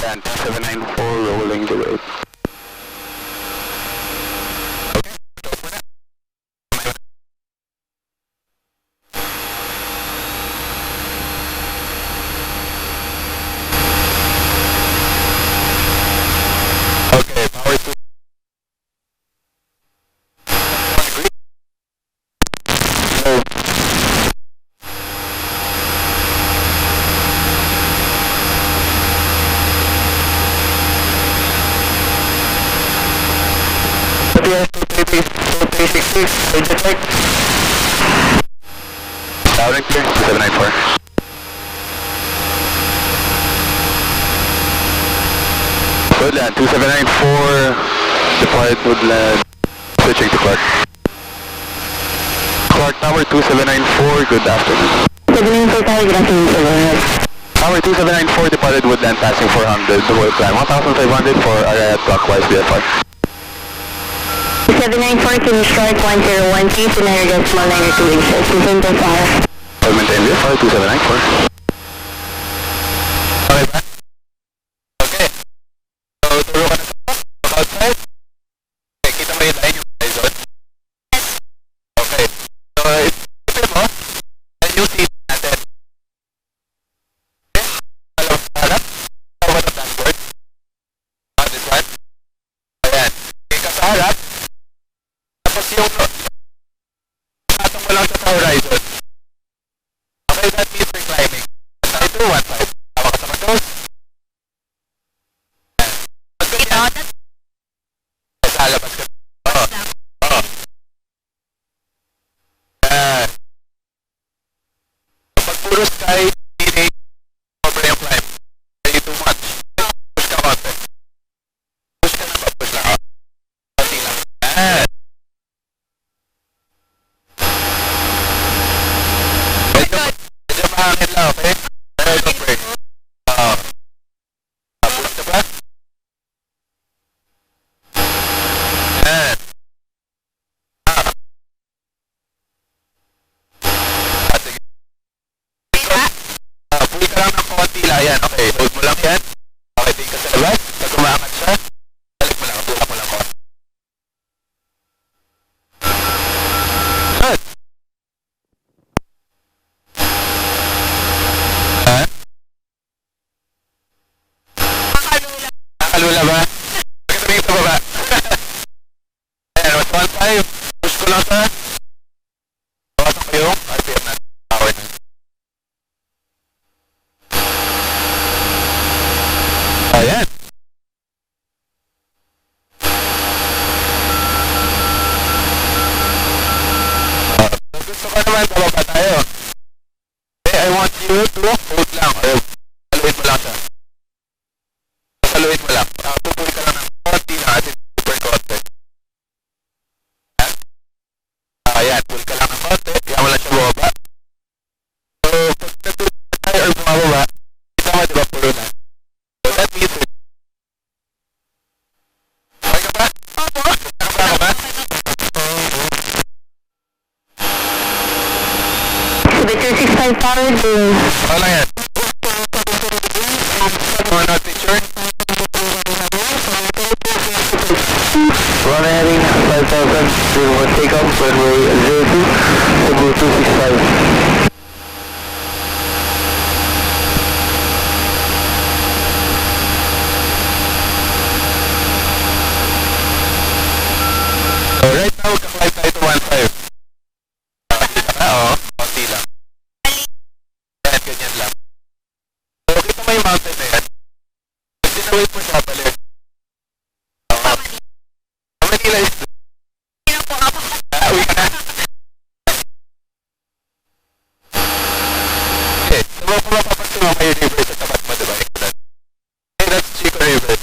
Land 794 rolling the road. Okay, power 2. No. Soaring Through 794. Woodland 2794, deployed Woodland, switching to Clark. Clark Tower 2794, good afternoon. 794 Tower, good afternoon, sir. Tower 2794, departed Woodland, passing 400, the whole climb 1500 for area clockwise VFR. 794 to strike 101 feet to 9.92 inches. Maintain the fire. I'll maintain VFR 2794. Okay, back. Okay. So, turo ka na sa outside. Okay, kita mo yung line yung horizon. Okay. So, ipin mo, yan yung seat natin. Okay. Alam sa harap. Ako ba na dashboard? This one. Ayan. Okay, ka sa harap. Tapos yung patong mo lang sa horizon. Okay, that means we're climbing. Side 2, 1 side. Tawa ka sa controls. Pag ganyan. Sa labas ka. Oo. Oo. Ayan. Pag puro sky, hindi over yung climb. Hindi too much. Push ka konti. Push ka na ba? Push lang. Pati lang. Ayan. Medyo mahangin lang, okay? Pero don't break. Oo. Push ka ba? Ayan. Sige. Pull ka lang ng konti lang. Ayan, okay. Hold mo lang yan. Okay, tingin ka sa labas. Pag umaangat siya, balik mo lang. Tulak mo lang konti. Good. Ha? Nakalula ba? Bakit tumingin sa baba? Ayan, mas 1.5. Push ko lang siya. Bawasan ko yung RPM natin. Power na. Ayan. Kung gusto ka naman, bababa tayo. Okay, I want you to hold lang. Or saluhin mo lang siya. Saluhin mo lang. Pupuloy ka lang ng konti na atin. Super konti. Ayan, pull ka lang ng konti. Kaya mo lang siya bumaba. So, pag natulog tayo or bumababa, kita mo, diba, puro na. So, that means it. Okay ka ba? Opo. Nakabara ka ba? 7265 Tower, Okay lang yan. More not picture. Run heading 5000, 01 takeoff, runway 02, Cebu 265. So, right now, kaklive tayo to 1.5. Kita ka, oo. Konti lang. Ayan, ganyan lang. So, kita mo yung mountain na yan. Pag dinawait mo siya, balik. Oo. Manila is doon. Uwi ka na. Okay, so kung mapapansin mo may river sa tapat mo, diba? Okay, that's Chico River.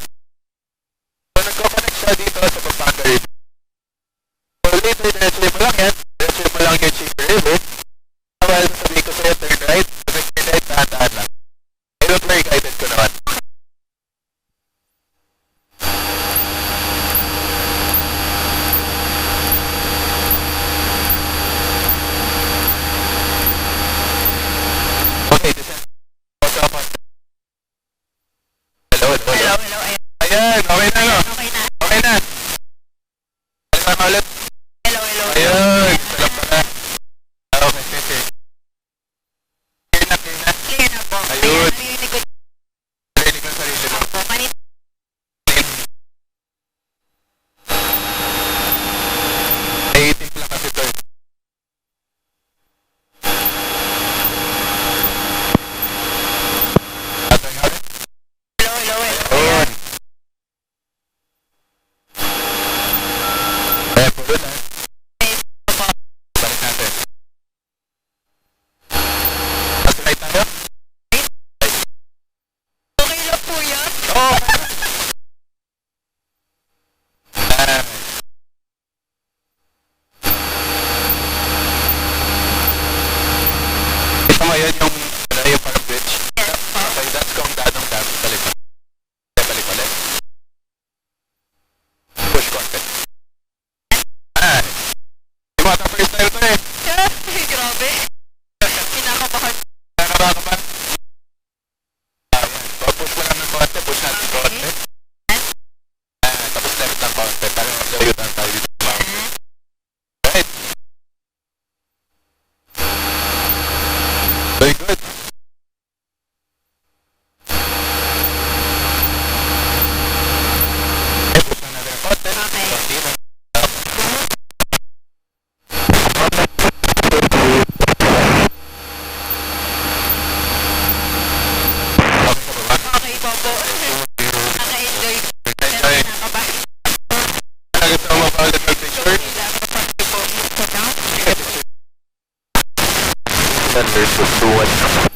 push natin konti. Tapos left lang konti. Para mag-layo lang tayo dito sa mountain. Right. Very good. Push na natin konti. Konti na. Okay po po. Naka-enjoy. Enjoy. Nakabahin. Gusto mo pa ulit mag-picture? Versus 2-1.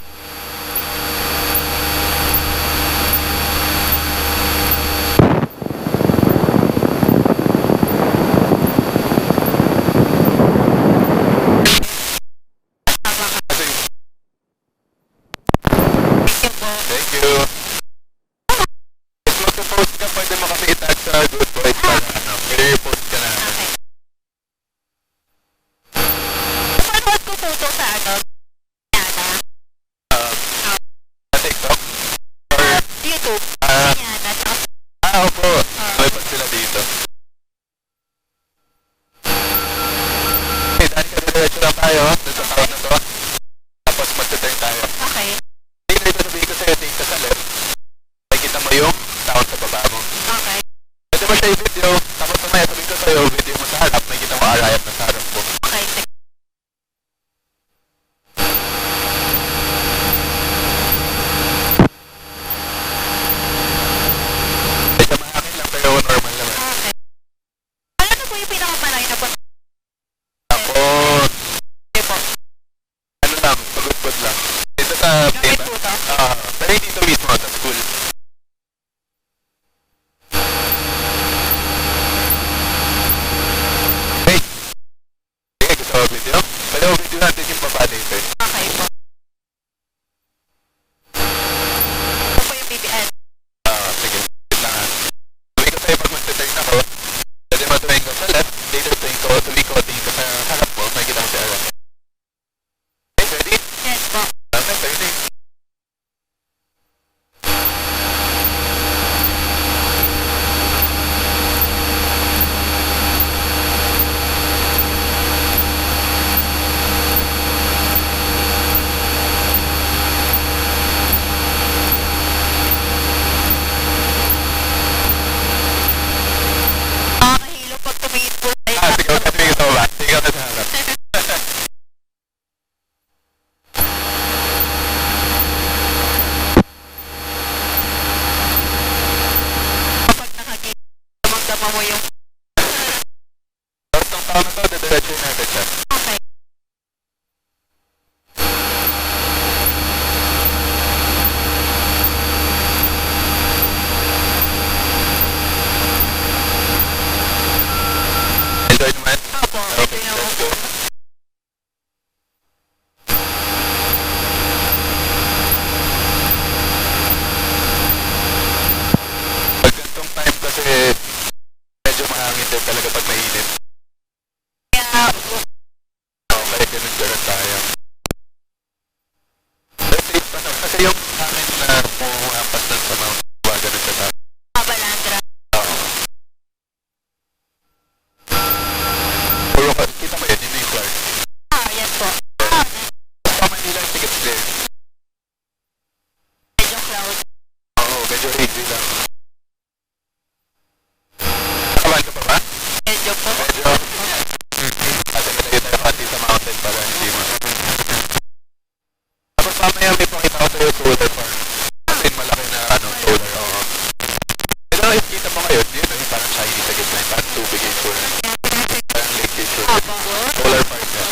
Thank you. If magpo-post ka, pwede mo kami itag sa Goodboys para i-repost ka na. Okay. Napanood ko photo sa Yana. Sa TikTok? Or, YouTube. Ah. Yana. opo. May pag sila dito. Okay, dahil diretso lang tayo. Dito sa town na to. Tapos magte-turn tayo. Okay. Hindi na ito sabihin ko sa'yo, tingin ka sa left. Nakikita mo yung town sa baba mo. Okay. Pwede mo siya i-video. Tapos mamaya sabihin ko sa'yo, video mo sa harap. Nakikita mo arayat na sa harap mo. Okay. Medyo mahangin lang pero normal naman. Okay. Ano na po yung pinakamalayo na po? Tapos, Okay po. ano lang, pagod-good lang. Dito sa Gamit payment. po to? Pero dito mismo sa school. Hey! Sige, gusto mo video? Pwede mo video natin yung baba dito. Okay po. Ito po yung BBS. Sige. Wait lang ha. Tuwing ko sa'yo pag mag-turn ako, pwede mo tuwing ko sa left, later tuwing ko tingin ko sa harap mo, makikita mo si Aaron. Okay, ready? Yes po. Okay, turning. Nakakahilo pag tumingin po tayo. Sige, huwag ka tumingin sa baba. Tingin ka na sa harap. Kapag nakakita, damang-dama mo yung... Tapos ng tao na to, didiretso natin siya. Okay. Enjoy naman? Opo. Okay, Ito yung... let's go. Pag gantong time kasi medyo mahangin din talaga pag mainit. Kaya, Okay, ganun tayo. But safe pa naman. Kasi yung hangin na pumuhampas lang sa mountain, ganun siya tayo. kabalandra. Oo. Puro ka, kita mo yun, yun yung Clark. Yan po. Sa Manila, ticket clear. Medyo cloud. Oo, medyo hazy lang. Nakabahan ka pa ba? Medyo po. Medyo. Kasi nalayo tayo pati sa mountain para hindi mo. Tapos mamaya may pakita ko sa'yo solar farm. Kasi malaki na solar. Oo. Pero nakikita mo ngayon, yun yung parang shiny sa gitna. Parang tubig yung solar. Parang lake yung solar. Opo. Solar farm yan.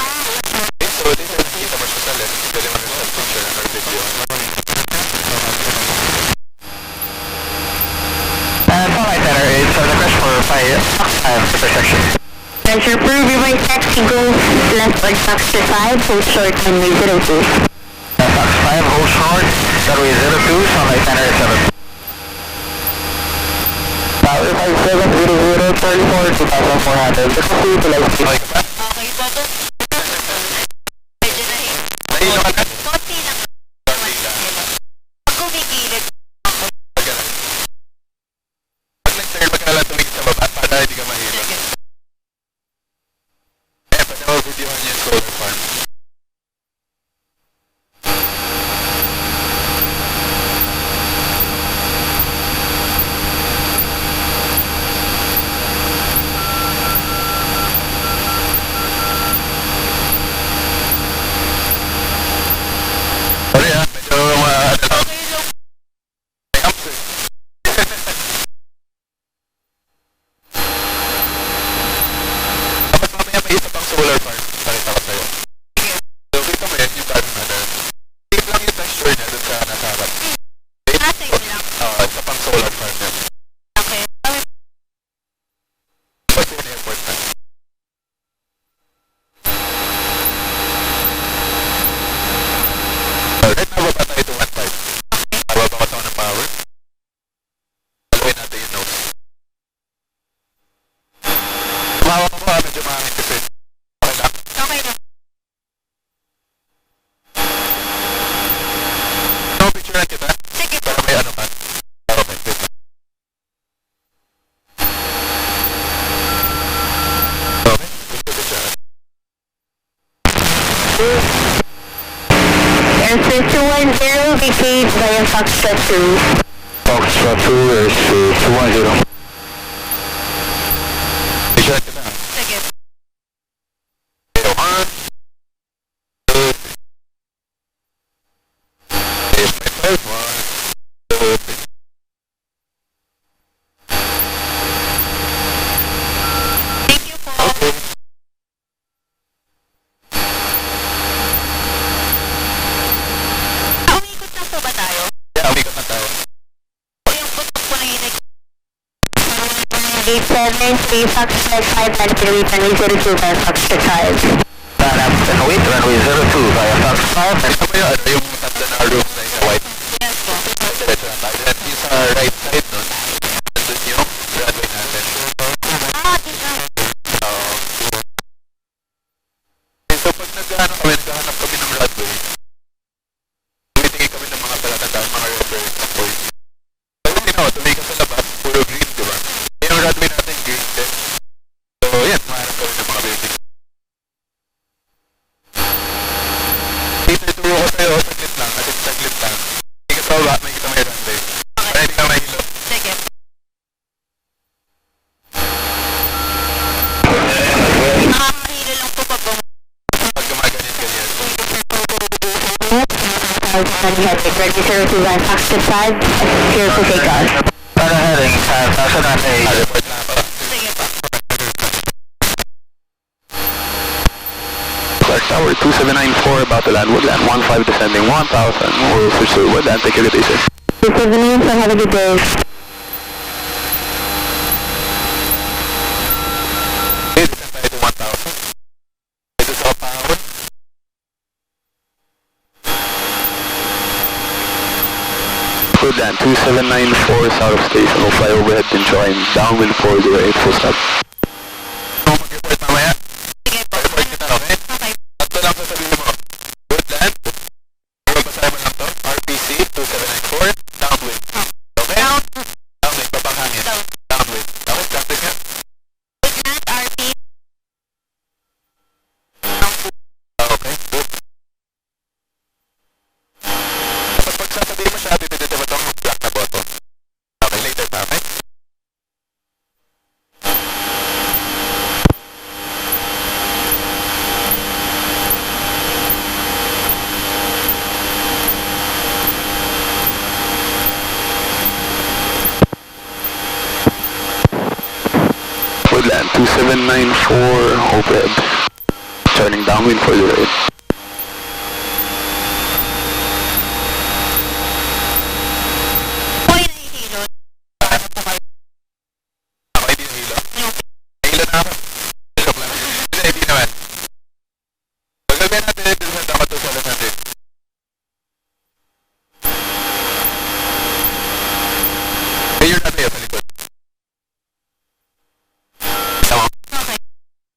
Okay, so dito nakikita mo siya sa left. Pwede mo rin sa picture or video. Flight center is on the crest for 5 intersection. Pleasure approve your right taxi goes left on Fox 5, hold short runway 02. Fox 5, hold short, runway 02, sunlight center is 7. Tower 5700, 34, 2400, proceed to light speed. Okay ka ba? Okay po po. Medyo nahihilo. Nahilo ka na? Konti lang. Konti lang. Pag kumigilid, Ganun. via Foxtrot 2. Foxtrot 2, airspace 210. I-short ka na. Sige. Okay, 1, 2, 3. Is my first 1, 2, 3. Thank you po. Okay. Umikot lang po ba tayo? Yeah, umikot na tayo. O yung putok po na hinig? 873 Foxtrot 5 and 3 runway 02 via Foxtrot 5. Runway 02 via Foxtrot 5. Ano ba yun? Ano yung tatlo na rooms na yung white? Yes po. Diretso na tayo. Then yung sa right side nun, nandun yung runway natin. Dito. So pag naghahanap kami ng runway, tumitingin kami ng mga palatandaan, mga reference points. Pag tumingin ka sa labas, puro green, di ba? Yung runway natin green din. So yan, mahanap kami ng mga buildings. Ituturo ko sa'yo, saglit lang, at saglit lang. Hindi ka sa baba, may kita may runway. Para hindi ka mahilo. Sige. Mahilo lang po pag Pag gumaganyan-ganyan. Runway 02 via Foxtrot 5. Clear for takeoff. Para heading sa Cessna 8. Report na ako. Sige po. Clark Tower 2794, about to land Woodland 15 descending 1000. We'll switch to Woodland, take a good day, sir. 279, so have a good day. Okay, descend tayo to 1,000. Ito sa kapahon. Woodland 2794, south of station, will fly overhead and join downwind 408, full stop. Kung mag-report mamaya, Sige po. report kita, okay? Okay. Tatlo lang sasabihin mo. Woodland. Pero basahin mo lang to. RPC 2794. Downwind. Okay? Down. Downwind. Papanghangin. Down. Downwind. Okay, practice nga. Woodland RP. Okay, good. Tapos pag sasabihin mo siya, bibidete mo itong black na button. Okay, later pa, okay? Woodland 2794, overhead. Turning downwind 408. Po yung nahihilo. Ano po kayo? Ako hindi nahilo. Nahilo na ako. Joke lang. Hindi naman. Pagsabihan natin, descend ako to 700. Ayun natin yun sa likod. Tama. Okay.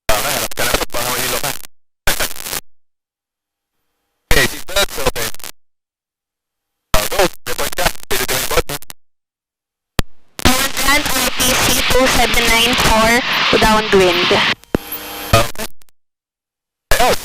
Okay, harap ka na rin. Baka mahilo ka. Okay, seatbelts, okay. Go, report ka. Pwede ka may button. Woodland RPC 2794, downwind. Okay. Ayun.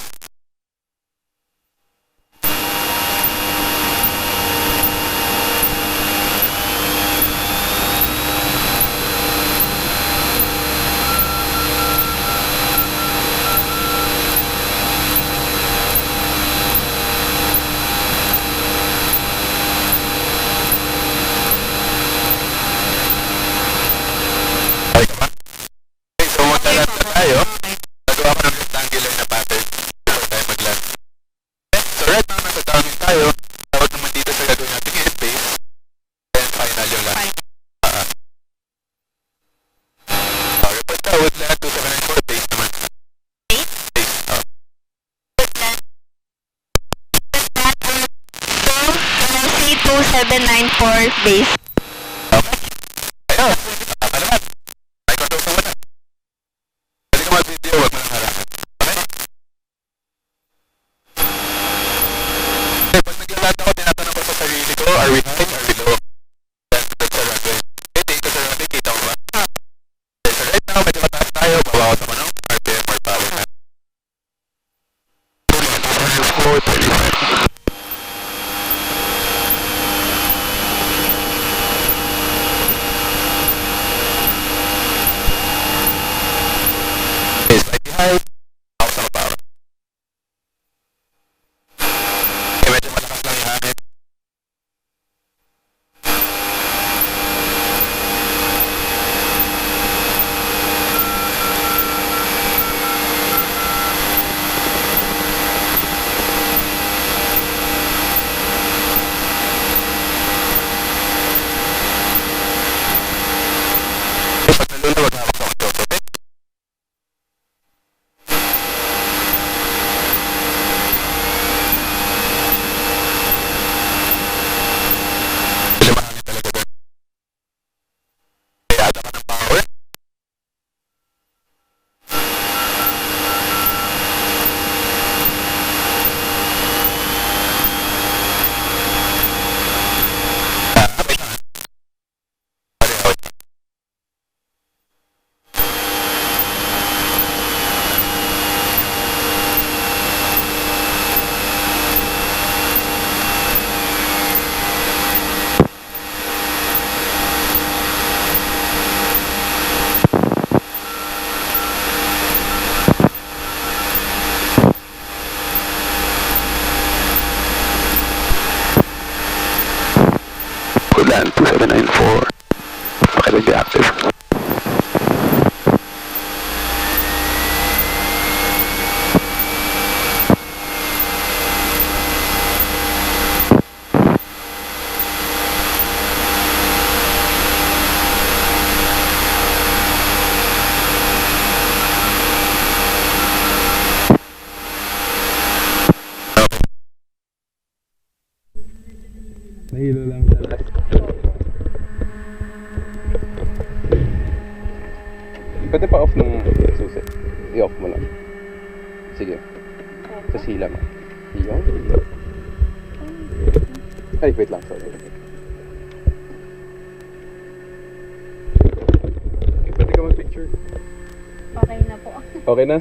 Okay ka ba? Okay, so maglalat na tayo. Okay. Nagawa ko ng rectangular na pattern before tayo mag-land. Okay, so right now, nasa downwind tayo. Tawag naman dito sa gagawin natin yung airspace. Then final yung land. Fine. Report ka, Woodland 2794, base naman. Base? Base, Woodland. Woodland RC 2794 base. okay. Ayun, nakakalaman. May control sa una. Pwede ka mag-video, huwag mo nang harangan. Okay? Okay, pag naglalad ako, tinatanong ko sa sarili ko, are we high, are we low? That's sa runway. Okay, dito sa runway, kita mo ba? Okay, so right now, medyo mataas tayo, babawas ako ng RPM or power na. Woodland 2794. Pakinig active. Nahilo lang sa last. Pwede pa off ng susi. I-off mo lang. Sige. Sa sila mo. Iyon. Ay, wait lang. Sorry. Pwede ka mag-picture. Okay na po. Okay na?